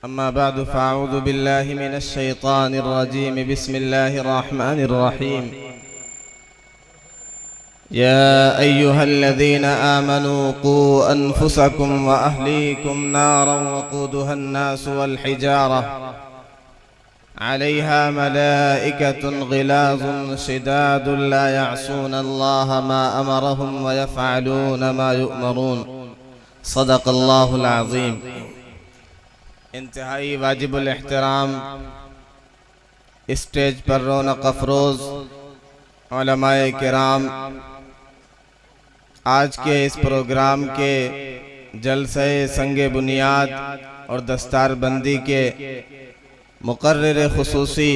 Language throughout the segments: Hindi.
अम्मा बाद फ़अऊज़ु बिल्लाहि मिनश शैतानिर रजीम बिस्मिल्लाहिर रहमानिर रहीम या अय्युहल्लज़ीना आमनू क़ू अनफुसकुम व अहलीकुम नारन वक़ूदुहा अन्नासु वल हिजारा अलैहा मलाइकतुन ग़िलाज़ुन शिदादुन ला यअसूना अल्लाह मा अमरहुम व यफ़अलूना मा युअमरून सदक़ल्लाहुल अज़ीम। इंतहाई वाजिबुल एहतराम स्टेज पर रौनक अफरोज़ उलमाए किराम, आज के इस प्रोग्राम के जलसे संगे बुनियाद और दस्तारबंदी के मुकर्रिर खुसूसी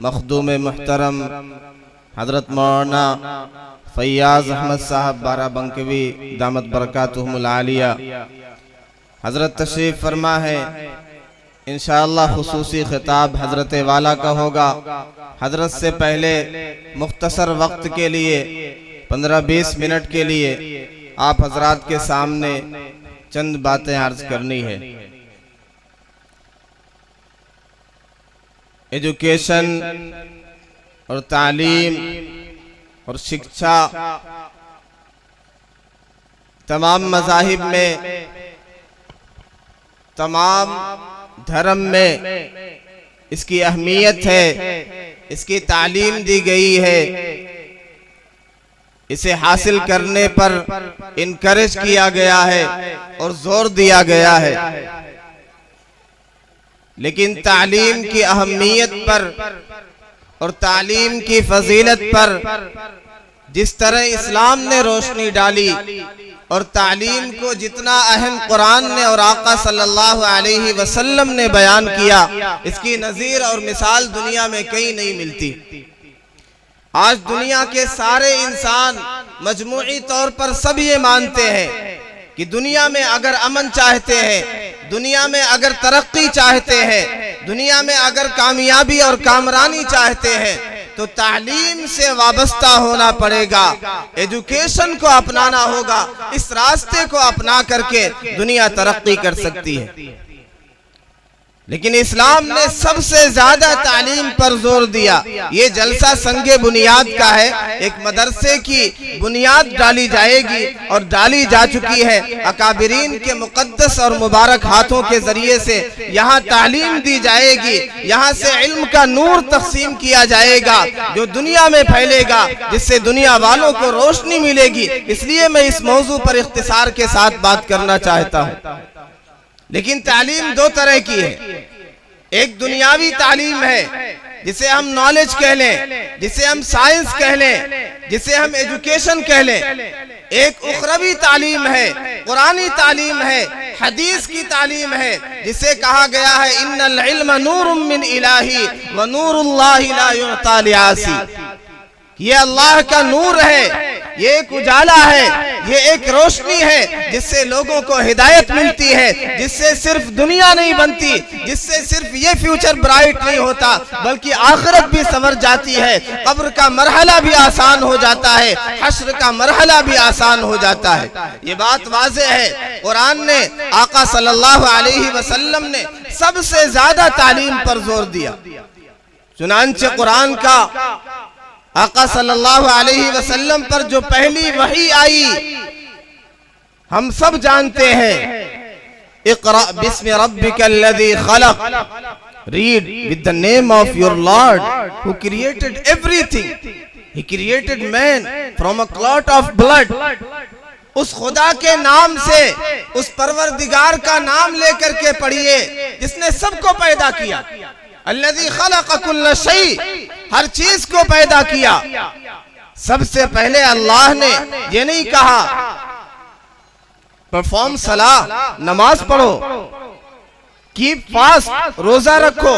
मखदूम मुहतरम हज़रत मौलाना फ़ैयाज़ अहमद साहब बाराबंकवी दामत बरकातुहुमुल आलिया हज़रत तशरीफ़ फरमा है। इंशाअल्लाह खुसूसी खिताब हज़रत वाला का होगा। हज़रत से पहले मुख्तसर वक्त के लिए 15-20 मिनट के लिए आप हज़रात के सामने चंद बातें अर्ज करनी है। एजुकेशन और तालीम और शिक्षा तमाम मज़ाहिब में, तमाम धर्म में इसकी अहमियत है, इसकी तालीम दी गई है। इसे हासिल करने पर इनकरेज किया गया है और जोर दिया गया है। लेकिन तालीम की अहमियत पर और तालीम की फजीलत पर जिस तरह इस्लाम ने रोशनी डाली और तालीम को जितना अहम कुरान ने और आका सल्लल्लाहु अलैहि वसल्लम ने बयान किया, इसकी नज़ीर और मिसाल दुनिया में कहीं नहीं मिलती। आज दुनिया के सारे इंसान मजमूई तौर पर सब ये मानते हैं कि दुनिया में अगर अमन चाहते हैं, दुनिया में अगर तरक्की चाहते हैं, दुनिया में अगर कामयाबी और कामरानी चाहते हैं तो तालीम से वाबस्ता होना पड़ेगा, एजुकेशन को अपनाना होगा। इस रास्ते को अपना करके दुनिया तरक्की कर सकती है। लेकिन इस्लाम ने सबसे ज्यादा तालीम पर जोर दिया। ये जलसा संगे बुनियाद का है। एक मदरसे की बुनियाद डाली जाएगी और डाली जा चुकी है। अकाबिरीन के मुकद्दस और मुबारक हाथों के जरिए से यहाँ तालीम दी जाएगी। यहाँ से इल्म का नूर तक़सीम किया जाएगा जो दुनिया में फैलेगा, जिससे दुनिया वालों को रोशनी मिलेगी। इसलिए मैं इस मौजू पर इख्तिसार के साथ बात करना चाहता हूँ। लेकिन तालीम दो तरह की है। एक दुनियावी तालीम है जिसे हम नॉलेज कह लें, जिसे हम साइंस कह लें, जिसे हम एजुकेशन कह लें। एक उखरवी तालीम है, कुरानी तालीम है, हदीस की तालीम है, जिसे कहा गया है इन्नल इल्म नूरुम मिन इलाही व नूरुल्लाहि ला युअता लिआसी। ये अल्लाह का नूर है, ये एक उजाला है, ये एक रोशनी है जिससे लोगों को हिदायत मिलती है, जिससे सिर्फ दुनिया नहीं बनती, जिससे सिर्फ ये फ्यूचर ब्राइट नहीं होता बल्कि आखिरत भी संवर जाती है। कब्र का मरहला भी आसान हो जाता है, हश्र का मरहला भी आसान हो जाता है। ये बात वाज़ेह है। कुरान ने, आका सल्लल्लाहु अलैहि वसल्लम ने सबसे ज्यादा तालीम पर जोर दिया। चुनांचे कुरान का आका सल्लल्लाहु अलैहि वसल्लम पर जो पहली वही आई हम सब जानते हैं, इक़रा बिस्मि रब्बिकल्लज़ी खलक़, read with the name of your lord who created everything. He created man from a clot of blood. उस खुदा के नाम से, उस परवरदिगार का नाम लेकर के पढ़िए जिसने सबको पैदा किया। अल्लज़ी खलक़ कुल्ल शै, हर चीज को पैदा किया। सबसे पहले अल्लाह ने ये नहीं कहा परफॉर्म सलाह, नमाज पढ़ो, कीप फास्ट, रोजा रखो।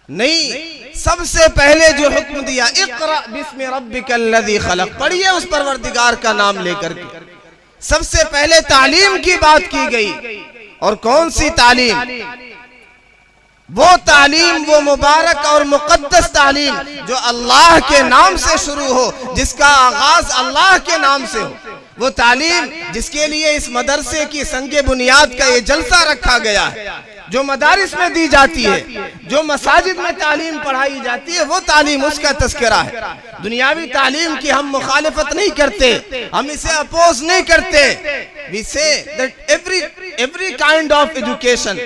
नहीं, सबसे पहले जो हुक्म दिया इक़रा बिस्मि रब्बिकल्लज़ी खलक़, पढ़िए उस परवरदिगार का नाम लेकर के। सबसे पहले तालीम की बात की गई। और कौन सी तालीम? वो तालीम, वो मुबारक और मुकद्दस तालीम जो अल्लाह के नाम से शुरू हो, जिसका आगाज अल्लाह के नाम से हो। वो तालीम जिसके लिए इस मदरसे की संगे बुनियाद का ये जलसा रखा गया है। जो मदारिस में दी जाती है, जो मसाजिद में तालीम पढ़ाई जाती है, वो तालीम, उसका तस्करा है। दुनियावी तालीम की हम मुखालिफत नहीं करते, हम इसे अपोज नहीं करते। We say that every kind of education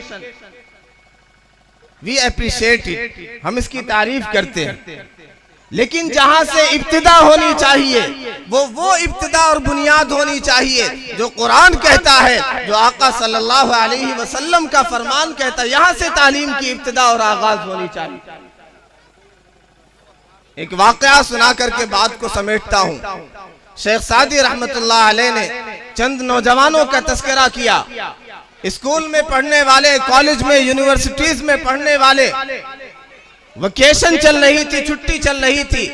we appreciate it, हम इसकी तारीफ करते हैं। लेकिन जहां से इब्तिदा होनी चाहिए वो इब्तिदा और बुनियाद होनी चाहिए जो कुरान कहता है, जो आका सल्लल्लाहु अलैहि वसल्लम का फरमान कहता है, यहां से तालीम की इब्तिदा और आगाज होनी चाहिए। एक वाकया सुना करके बात को समेटता हूं। शेख सादी रहमतुल्लाह अलैह ने चंद नौजवानों का तस्करा किया। स्कूल में पढ़ने वाले, कॉलेज में, यूनिवर्सिटीज में पढ़ने वाले, वेकेशन चल रही थी, छुट्टी चल रही थी,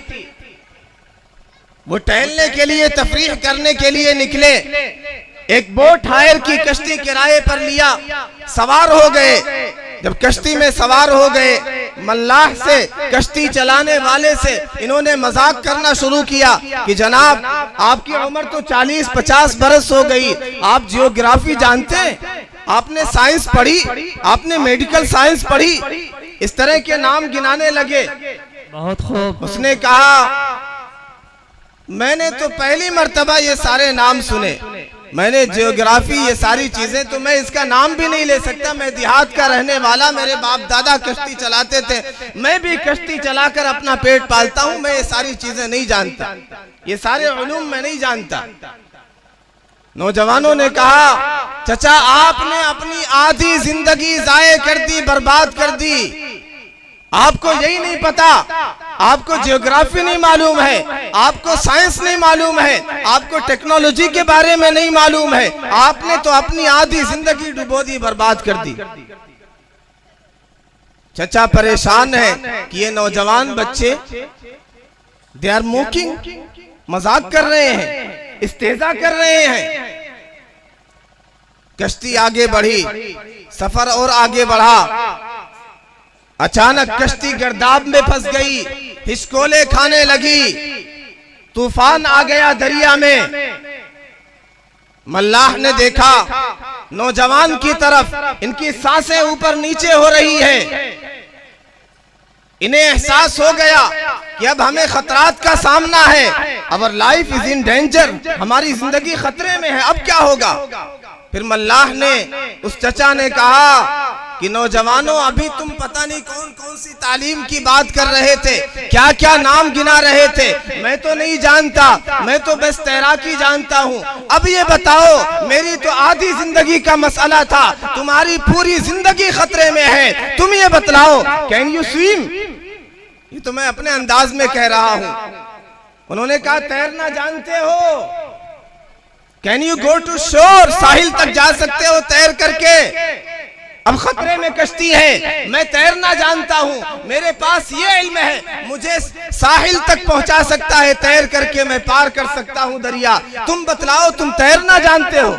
वो टहलने के लिए, तफरीह करने के लिए निकले। एक बोट हायर की, कश्ती किराए पर लिया, सवार हो गए। जब कश्ती में सवार हो गए, मल्लाह से, कश्ती चलाने वाले से इन्होंने मजाक करना शुरू किया कि जनाब आपकी उम्र तो 40-50 बरस हो गई, आप जियोग्राफी जानते हैं, आपने साइंस पढ़ी, आपने मेडिकल साइंस पढ़ी, इस तरह के नाम गिनाने लगे। बहुत खूब। उसने कहा मैंने तो पहली मर्तबा ये सारे नाम सुने, मैंने जियोग्राफी, ये सारी चीजें, तो मैं इसका नाम भी नहीं ले सकता। मैं देहात का रहने वाला, मेरे बाप दादा कश्ती चलाते थे, मैं भी कश्ती चलाकर अपना पेट पालता हूँ, मैं ये सारी चीजें नहीं जानता, ये सारे उलूम मैं नहीं जानता। नौजवानों ने कहा चचा आपने अपनी आधी जिंदगी जाये कर दी, बर्बाद कर दी, आपको यही नहीं पता, आपको जियोग्राफी नहीं मालूम है, आपको साइंस नहीं मालूम है, आपको टेक्नोलॉजी के बारे में नहीं मालूम है, आपने तो अपनी आधी जिंदगी डुबो दी, बर्बाद कर दी। चचा परेशान है कि ये नौजवान बच्चे दे आर मोकिंग, मजाक कर रहे हैं, इस्तेजा कर रहे हैं। कश्ती आगे बढ़ी, सफर और आगे बढ़ा। अचानक कश्ती गर्दाब में फंस गई, हिचकोले खाने लगी, तूफान आ गया दरिया में। मल्लाह ने देखा नौजवान की तरफ, इनकी सांसें ऊपर नीचे हो रही है। इन्हें एहसास हो गया कि अब हमें खतरात का सामना है, our life is in danger, हमारी जिंदगी खतरे में है, अब क्या होगा। फिर मल्लाह ने, उस चचा ने कहा कि नौजवानों अभी तुम पता नहीं कौन कौन सी तालीम की बात कर रहे थे, क्या क्या नाम गिना रहे थे, मैं तो नहीं जानता, मैं तो बस तैराकी जानता हूँ। अब ये बताओ, मेरी तो आधी जिंदगी का मसला था, तुम्हारी पूरी जिंदगी खतरे में है, तुम ये बतलाओ कैन यू स्विम। ये तो मैं अपने अंदाज में कह रहा हूँ। उन्होंने कहा तैरना जानते हो, कैन यू गो टू शोर, साहिल तक जा सकते हो तैर करके। अब खतरे में कश्ती है, मैं तैरना जानता हूँ, मेरे पास ये इल्म है, मुझे साहिल तक पहुंचा सकता है, तैर करके मैं पार कर सकता हूँ दरिया, तुम बतलाओ तुम तैरना जानते हो।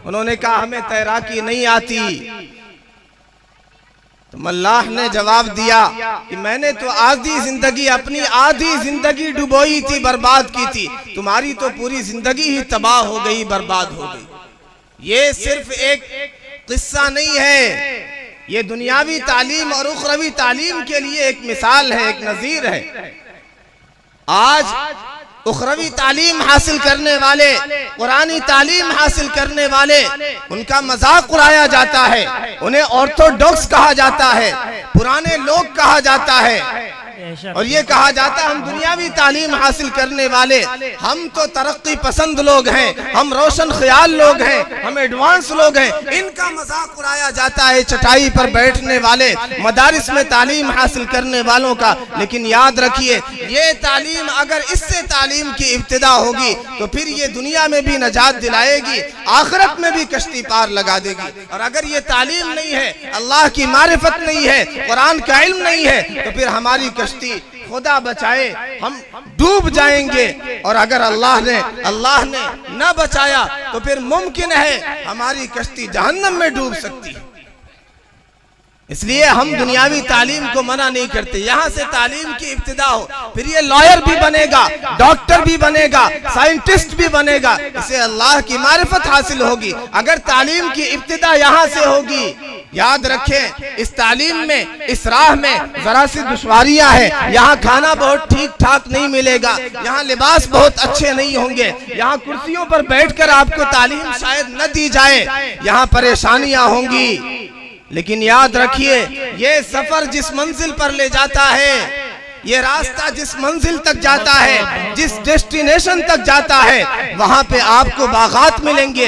उन्होंने कहा हमें तैराकी नहीं आती। तो मल्लाह ने जवाब दिया कि मैंने तो आधी जिंदगी, अपनी आधी जिंदगी डुबोई थी, बर्बाद की थी, तुम्हारी तो पूरी जिंदगी ही तबाह हो गई, बर्बाद हो गई। ये सिर्फ एक किस्सा नहीं है, ये दुनियावी तालीम और उखरवी तालीम के लिए एक मिसाल है, एक नजीर है। आज उखरवी तालीम हासिल करने वाले, कुरानी तालीम हासिल करने वाले, उनका मजाक उड़ाया जाता है, उन्हें ऑर्थोडॉक्स कहा जाता है, पुराने लोग कहा जाता है, और ये कहा जाता है हम दुनियावी तालीम हासिल करने वाले, हम तो तरक्की पसंद लोग हैं, हम रोशन ख्याल लोग हैं, हम एडवांस लोग हैं। इनका मजाक उड़ाया जाता है चटाई पर बैठने वाले, मदारिस में तालीम हासिल करने वालों का। लेकिन याद रखिए, ये तालीम अगर इससे तालीम की इब्तिदा होगी तो फिर ये दुनिया में भी नजात दिलाएगी, आखिरत में भी कश्ती पार लगा देगी। और अगर ये तालीम नहीं है, अल्लाह की मारिफत नहीं है, कुरान का इल्म नहीं है, तो फिर हमारी कश्ती, खुदा बचाए, हम डूब जाएंगे। और अगर अल्लाह ने न बचाया तो फिर मुमकिन है हमारी कश्ती जहन्नम में डूब सकती है। इसलिए हम दुनियावी तालीम को मना नहीं करते। यहाँ से तालीम की इब्तिदा हो, फिर ये लॉयर भी बनेगा, डॉक्टर भी बनेगा, साइंटिस्ट भी बनेगा, इसे अल्लाह की मारिफत हासिल होगी अगर तालीम की इब्तिदा यहाँ से होगी। याद रखें, इस तालीम में, इस राह में जरा सी दुश्वारियां हैं। यहाँ खाना बहुत ठीक ठाक नहीं मिलेगा, यहाँ लिबास बहुत अच्छे नहीं होंगे, यहाँ कुर्सियों पर बैठकर आपको तालीम शायद न दी जाए, यहाँ परेशानियां होंगी। लेकिन याद रखिए, ये सफर जिस मंजिल पर ले जाता है, ये रास्ता जिस मंजिल तक जाता है, जिस डेस्टिनेशन तक जाता है, वहां पे आपको बागात मिलेंगे,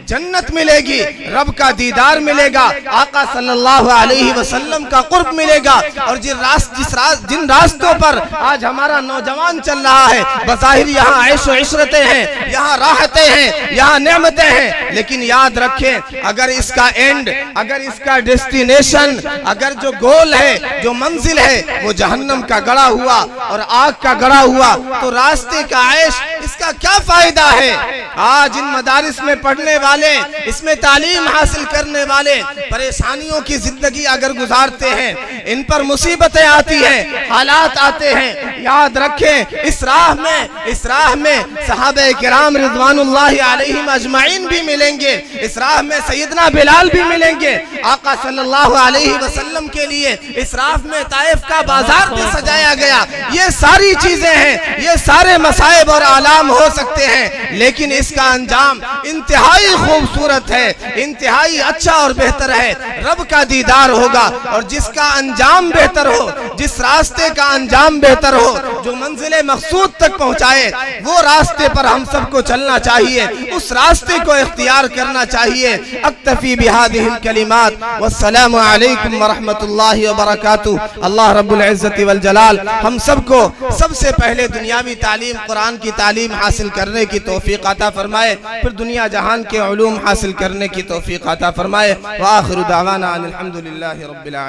जन्नत मिलेगी, रब का दीदार मिलेगा, आका सल्लल्लाहु अलैहि वसल्लम का कुर्ब मिलेगा। और जिन रास्तों पर आज हमारा नौजवान चल रहा है, बज़ाहिर यहाँ ऐशो इशरतें हैं, यहाँ राहतें हैं, यहाँ नेमतें हैं, लेकिन याद रखें, अगर इसका एंड, अगर इसका डेस्टिनेशन, अगर जो गोल है, जो मंजिल है, वो जहन्नम का गड़ा हुआ और आग का गड़ा हुआ, तो रास्ते का ऐश, इसका क्या फायदा है। आज इन मदारिस में पढ़ने वाले, इसमें तालीम हासिल करने वाले परेशानियों की जिंदगी अगर गुजारते हैं, इन पर मुसीबतें आती हैं, हालात आते हैं, याद रखें, इस राह में सहाबे किराम रिज़वानुल्लाहि अलैहिम अजमाइन भी मिलेंगे, इस राह में सैयदना बिलाल भी मिलेंगे, आका सल्लल्लाहु अलैहि वसल्लम के लिए इस राह में ताइफ का बाजार भी सजाया गया। ये सारी चीजें हैं, ये सारे मसाइब और आलाम हो सकते हैं, लेकिन इसका अंजाम इंतहाई खूबसूरत है, इंतहाई अच्छा और बेहतर है, रब का दीदार होगा। और जिसका अंजाम बेहतर हो, जिस रास्ते का अंजाम बेहतर हो, जो मंजिले मकसूद तक पहुंचाए, वो रास्ते पर हम सबको चलना चाहिए, उस रास्ते को इख्तियार करना चाहिए। अक्तफी बिहादिहिल कलिमात, वस्सलामु अलैकुम वरहमतुल्लाहि वबरकातुहू। अल्लाह रब्बुल इज्जति वल जलाल हम सबको सबसे पहले दुनियावी तालीम, कुरान की तालीम हासिल करने की तौफीक अता फरमाए, फिर दुनिया जहान के उलूम हासिल करने की तौफीक अता फरमाए। व आखिरु दावाना अनिल हम्दुलिल्लाहि रब्बिल आलमीन।